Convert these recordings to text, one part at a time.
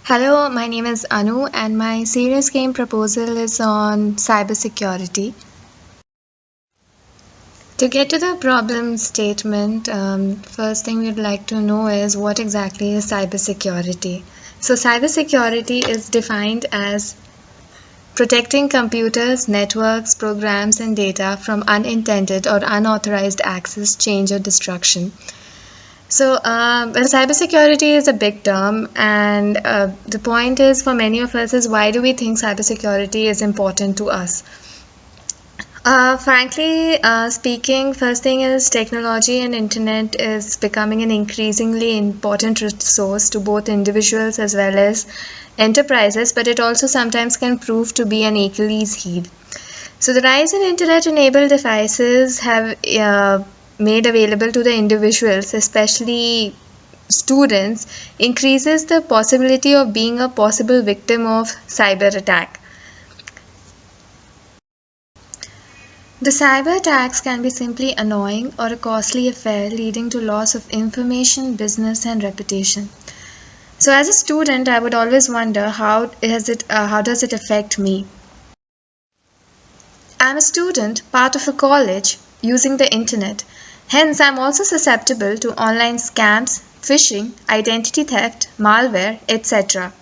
Hello, my name is Anu, and my serious game proposal is on cybersecurity. To get to the problem statement, first thing we'd like to know is what exactly is cybersecurity. So, cybersecurity is defined as protecting computers, networks, programs, and data from unintended or unauthorized access, change, or destruction. Cybersecurity is a big term, and the point is for many of us is why do we think cybersecurity is important to us? Frankly speaking, first thing is technology and internet is becoming an increasingly important resource to both individuals as well as enterprises, but it also sometimes can prove to be an Achilles heel. So the rise in internet-enabled devices have made available to the individuals, especially students, increases the possibility of being a possible victim of cyber attack. The cyber attacks can be simply annoying or a costly affair leading to loss of information, business, and reputation. So as a student, I would always wonder how does it affect me? I'm a student, part of a college, using the internet. Hence, I'm also susceptible to online scams, phishing, identity theft, malware, etc.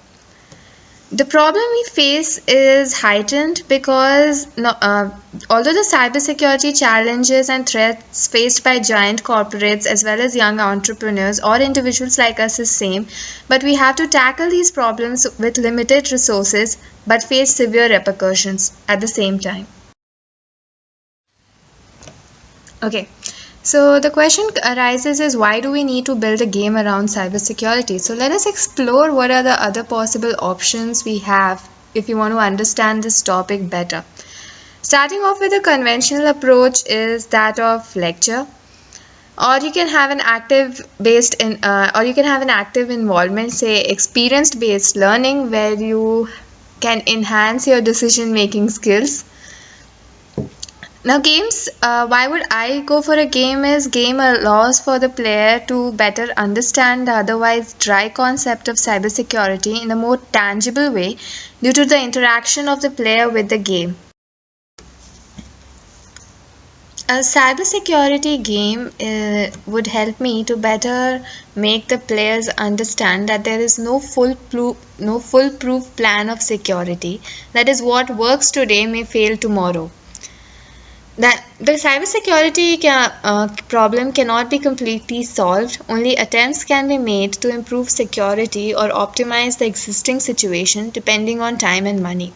The problem we face is heightened because although the cybersecurity challenges and threats faced by giant corporates as well as young entrepreneurs or individuals like us is same, but we have to tackle these problems with limited resources but face severe repercussions at the same time. Okay, so the question arises is why do we need to build a game around cybersecurity? So let us explore what are the other possible options we have if you want to understand this topic better. Starting off with a conventional approach is that of lecture, or you can have an or you can have an active involvement, say experience based learning, where you can enhance your decision making skills. Now, games, why would I go for a game? Is game allows for the player to better understand the otherwise dry concept of cybersecurity in a more tangible way due to the interaction of the player with the game. A cybersecurity game would help me to better make the players understand that there is no foolproof plan of security. That is, what works today may fail tomorrow. That the problem cannot be completely solved. Only attempts can be made to improve security or optimize the existing situation depending on time and money.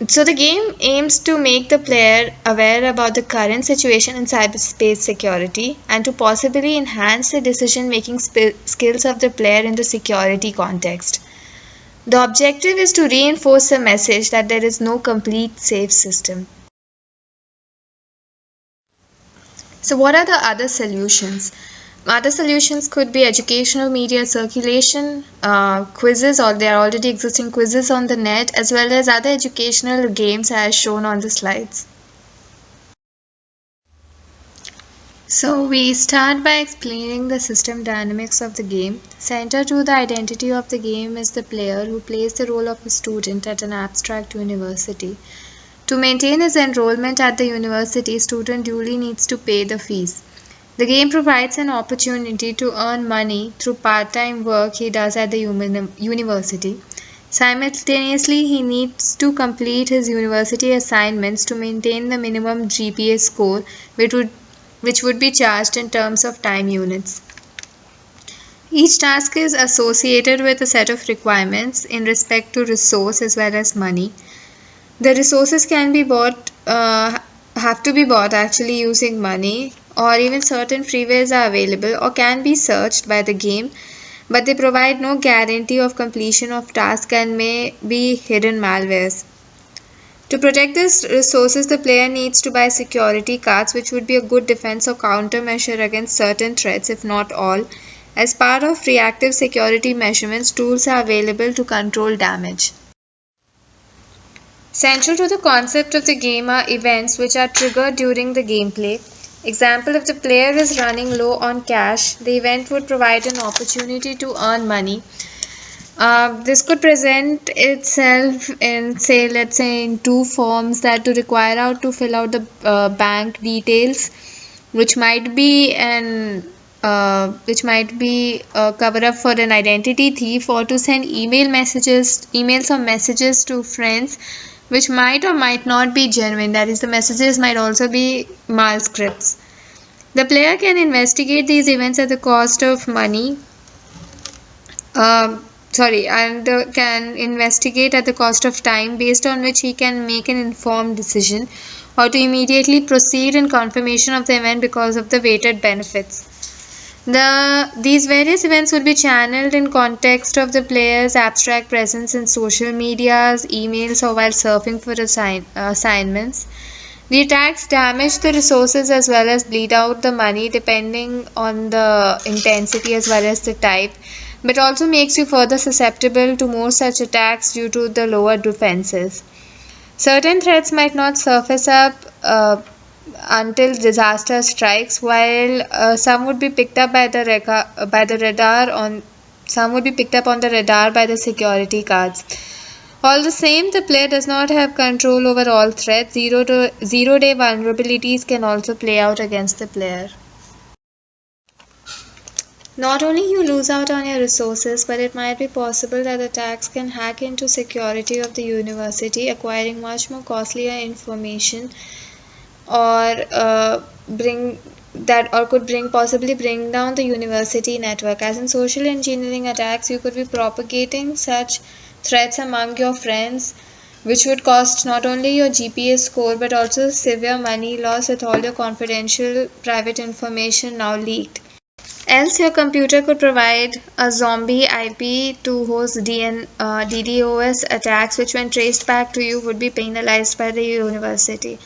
So the game aims to make the player aware about the current situation in cyberspace security and to possibly enhance the decision-making skills of the player in the security context. The objective is to reinforce the message that there is no complete safe system. So, what are the other solutions? Other solutions could be educational media circulation, quizzes, or there are already existing quizzes on the net, as well as other educational games as shown on the slides. So, we start by explaining the system dynamics of the game. Center to the identity of the game is the player who plays the role of a student at an abstract university. To maintain his enrollment at the university, student duly needs to pay the fees. The game provides an opportunity to earn money through part-time work he does at the university. Simultaneously, he needs to complete his university assignments to maintain the minimum GPA score, which would be charged in terms of time units. Each task is associated with a set of requirements in respect to resource as well as money. The resources have to be bought actually using money, or even certain freewares are available or can be searched by the game, but they provide no guarantee of completion of tasks and may be hidden malwares. To protect these resources, the player needs to buy security cards, which would be a good defense or countermeasure against certain threats, if not all. As part of reactive security measurements, tools are available to control damage. Central to the concept of the game are events which are triggered during the gameplay. Example, if the player is running low on cash, the event would provide an opportunity to earn money. This could present itself in, say, let's say, in two forms: that to require out to fill out the bank details, which might be a cover up for an identity thief, or to send emails or messages to friends, which might or might not be genuine. That is, the messages might also be mal scripts. The player can investigate these events at the cost of money, and can investigate at the cost of time, based on which he can make an informed decision, or to immediately proceed in confirmation of the event because of the weighted benefits. These various events will be channeled in context of the player's abstract presence in social medias, emails, or while surfing for assignments. The attacks damage the resources as well as bleed out the money depending on the intensity as well as the type, but also makes you further susceptible to more such attacks due to the lower defenses. Certain threats might not surface up until disaster strikes, while some would be picked up by the radar on some would be picked up on the radar by the security guards. All the same, the player does not have control over all threats. Zero day vulnerabilities can also play out against the player. Not only you lose out on your resources, but it might be possible that attacks can hack into security of the university, acquiring much more costlier information, or bring that or could bring possibly bring down the university network. As in social engineering attacks, you could be propagating such threats among your friends, which would cost not only your GPA score but also severe money loss, with all your confidential private information now leaked. Else, your computer could provide a zombie IP to host DDoS attacks, which, when traced back to you, would be penalized by the university.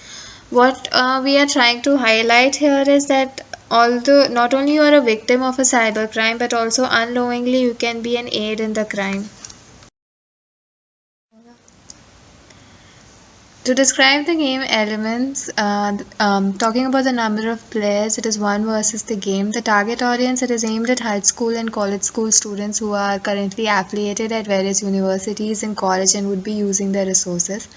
What we are trying to highlight here is that although not only you are a victim of a cybercrime, but also unknowingly you can be an aid in the crime. To describe the game elements, talking about the number of players, it is one versus the game. The target audience, it is aimed at high school and college school students who are currently affiliated at various universities and college and would be using their resources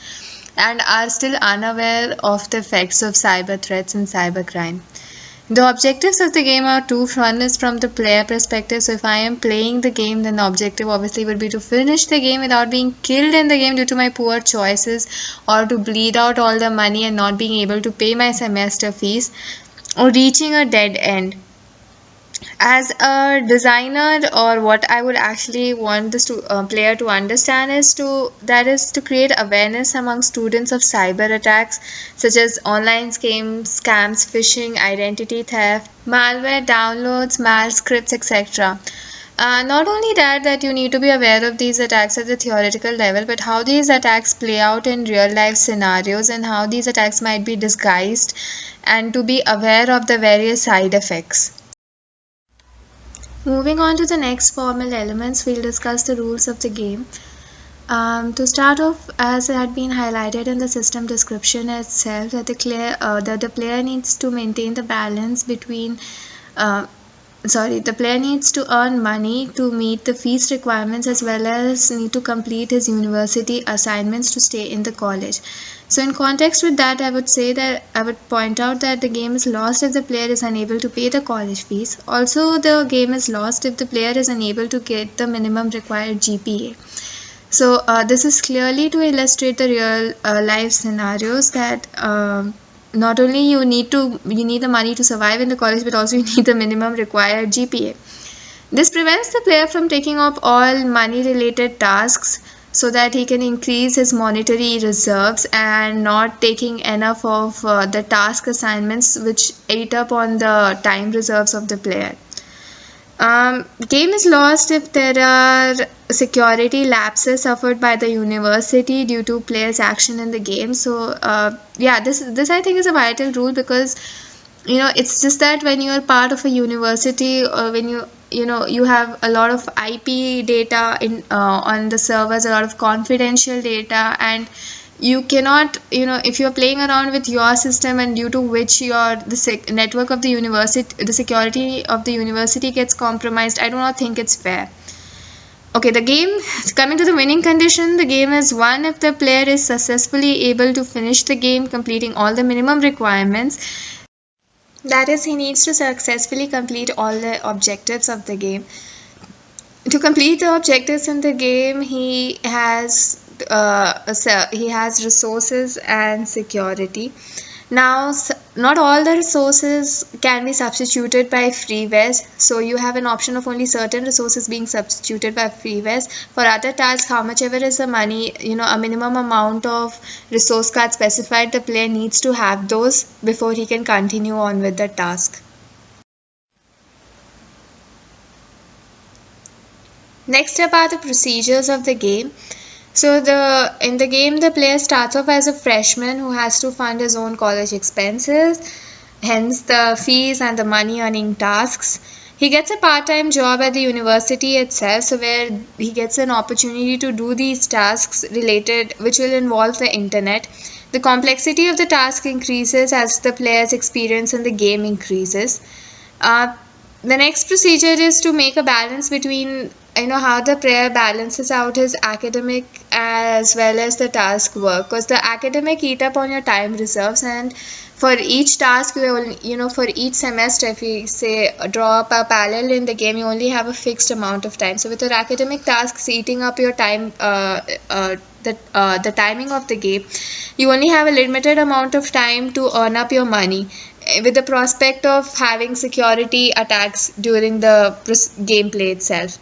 and are still unaware of the effects of cyber threats and cybercrime. The objectives of the game are two. One is from the player perspective. So if I am playing the game, then the objective obviously would be to finish the game without being killed in the game due to my poor choices, or to bleed out all the money and not being able to pay my semester fees, or reaching a dead end. As a designer, or what I would actually want this player to understand is to create awareness among students of cyber attacks such as online scams, phishing, identity theft, malware downloads, mal scripts, etc. Not only that you need to be aware of these attacks at the theoretical level, but how these attacks play out in real life scenarios and how these attacks might be disguised, and to be aware of the various side effects. Moving on to the next formal elements, we'll discuss the rules of the game. To start off, as had been highlighted in the system description itself, that the player needs to maintain the balance between uh, the player needs to earn money to meet the fees requirements, as well as need to complete his university assignments to stay in the college. So in context with that, I would point out that the game is lost if the player is unable to pay the college fees. Also, the game is lost if the player is unable to get the minimum required GPA. So this is clearly to illustrate the real life scenarios that not only you need the money to survive in the college, but also you need the minimum required GPA. This prevents the player from taking up all money related tasks, so that he can increase his monetary reserves and not taking enough of the task assignments which eat up on the time reserves of the player. Game is lost if there are security lapses suffered by the university due to players' action in the game. So yeah, this I think is a vital rule, because it's just that when you are part of a university, or when you have a lot of IP data in on the servers, a lot of confidential data, and you cannot, if you're playing around with your system, and due to which network of the university, the security of the university gets compromised, I do not think it's fair. Okay, the game, coming to the winning condition, the game is won if the player is successfully able to finish the game, completing all the minimum requirements. That is, he needs to successfully complete all the objectives of the game. To complete the objectives in the game, he has resources and security. Now, not all the resources can be substituted by freewares, so you have an option of only certain resources being substituted by freewares. For other tasks, how much ever is the money, a minimum amount of resource cards specified, the player needs to have those before he can continue on with the task. Next up are the procedures of the game. So in the game, the player starts off as a freshman who has to fund his own college expenses, hence the fees and the money earning tasks. He gets a part-time job at the university itself, so where he gets an opportunity to do these tasks related, which will involve the internet. The complexity of the task increases as the player's experience in the game increases. Uh, the next procedure is to make a balance between how the player balances out his academic as well as the task work, because the academic eat up on your time reserves, and for each task for each semester, if you say draw up a parallel in the game, you only have a fixed amount of time. So with your academic tasks eating up your time, the timing of the game, you only have a limited amount of time to earn up your money, with the prospect of having security attacks during the gameplay itself.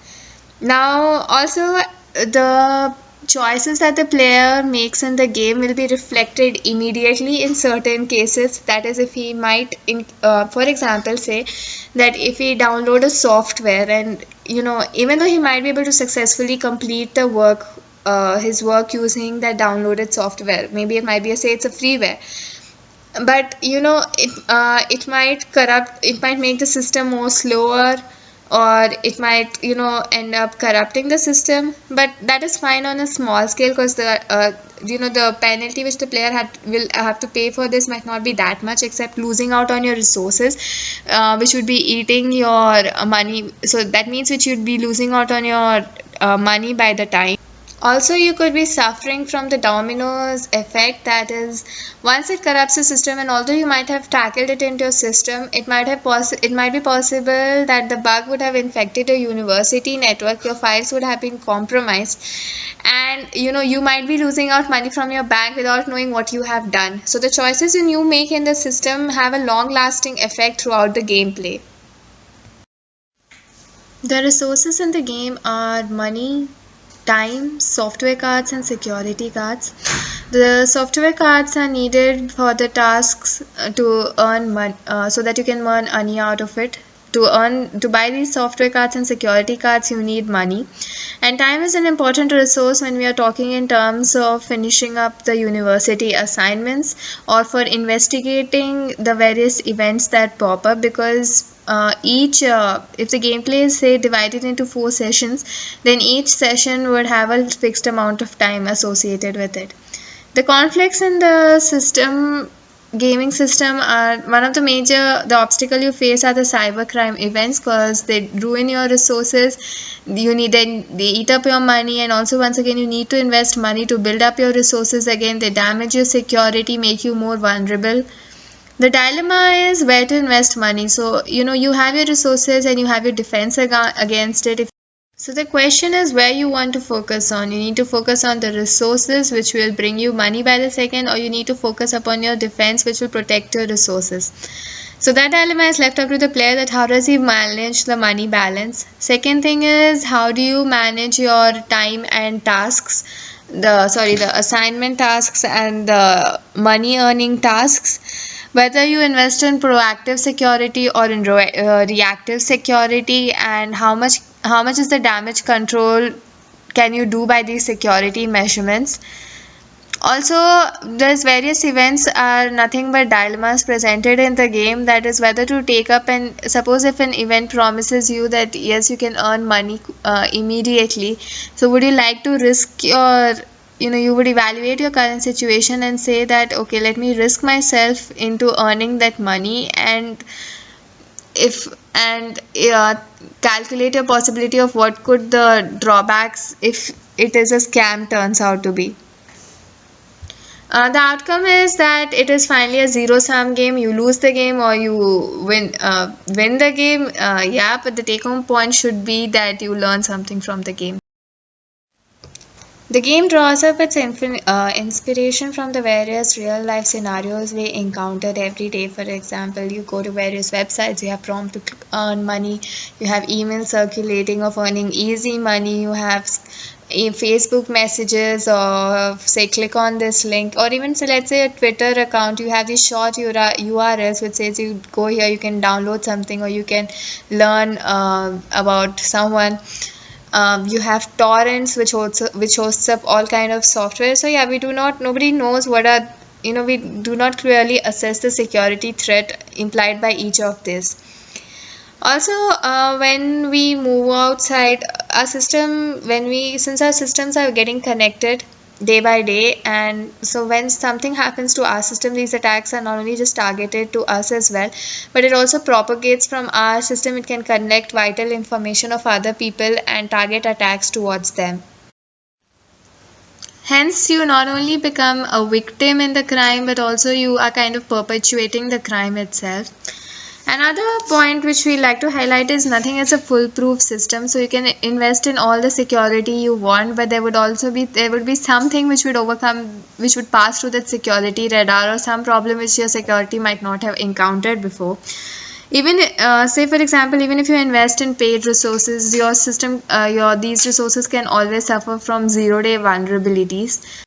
Now, also, the choices that the player makes in the game will be reflected immediately in certain cases. That is, if he might, for example, say that if he download a software, and even though he might be able to successfully complete the work, his work using that downloaded software, maybe it might be say it's a freeware, but it might corrupt, it might make the system more slower, or it might end up corrupting the system. But that is fine on a small scale, because the penalty which the player will have to pay for this might not be that much, except losing out on your resources, which would be eating your money. So that means which you'd be losing out on your money by the time. Also, you could be suffering from the dominoes effect. That is, once it corrupts the system, and although you might have tackled it into your system, it might be possible that the bug would have infected your university network, your files would have been compromised, and you might be losing out money from your bank without knowing what you have done. So the choices you make in the system have a long lasting effect throughout the gameplay. The resources in the game are money, time, software cards, and security cards. The software cards are needed for the tasks to earn money, so that you can earn money out of it. To buy these software cards and security cards, you need money. And time is an important resource when we are talking in terms of finishing up the university assignments, or for investigating the various events that pop up, because if the gameplay is say divided into 4 sessions, then each session would have a fixed amount of time associated with it. The conflicts in the gaming system are one of the obstacle you face are the cybercrime events, because they ruin your resources. They eat up your money, and also once again you need to invest money to build up your resources again. They damage your security, make you more vulnerable. The dilemma is where to invest money. So you have your resources and you have your defense against it. So the question is where you want to focus on. You need to focus on the resources, which will bring you money by the second, or you need to focus upon your defense, which will protect your resources. So that dilemma is left up to the player, that how does he manage the money balance. Second thing is, how do you manage your time and tasks, the assignment tasks and the money earning tasks. Whether you invest in proactive security or in reactive security, and how much is the damage control can you do by these security measurements. Also, there's various events are nothing but dilemmas presented in the game, that is whether to take up, and suppose if an event promises you that yes, you can earn money immediately, so would you like to risk you would evaluate your current situation and say that okay, let me risk myself into earning that money, and if and calculate a possibility of what could the drawbacks if it is a scam turns out to be. The outcome is that it is finally a zero-sum game. You lose the game or you win the game. Yeah, but the take-home point should be that you learn something from the game. The game draws up its inspiration from the various real life scenarios we encounter every day. For example, you go to various websites, you have prompt to earn money, you have emails circulating of earning easy money, you have Facebook messages, or say click on this link, or even so let's say a Twitter account, you have these short URLs which says you go here, you can download something, or you can learn about someone. You have torrents which hosts up all kind of software. So yeah, we do not nobody knows what are we do not clearly assess the security threat implied by each of this. Also, when we move outside our system, when we since our systems are getting connected day by day, and so when something happens to our system, these attacks are not only just targeted to us as well, but it also propagates from our system. It can collect vital information of other people and target attacks towards them. Hence, you not only become a victim in the crime, but also you are kind of perpetuating the crime itself. Another point which we like to highlight is nothing is a foolproof system. So you can invest in all the security you want, but there would be something which would overcome, which would pass through that security radar, or some problem which your security might not have encountered before. Even say for example, even if you invest in paid resources, your system, your these resources can always suffer from zero-day vulnerabilities.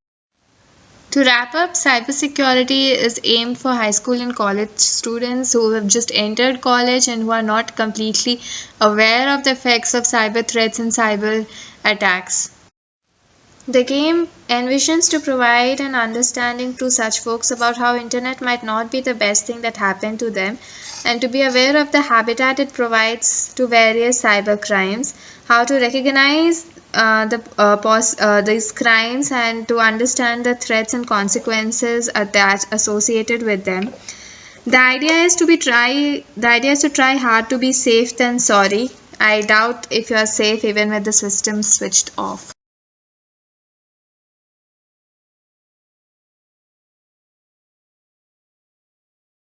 To wrap up, cybersecurity is aimed for high school and college students who have just entered college and who are not completely aware of the effects of cyber threats and cyber attacks. The game envisions to provide an understanding to such folks about how internet might not be the best thing that happened to them, and to be aware of the habitat it provides to various cyber crimes, how to recognize these crimes, and to understand the threats and consequences that associated with them. The idea is to try hard to be safe than sorry. I doubt if you are safe even with the system switched off.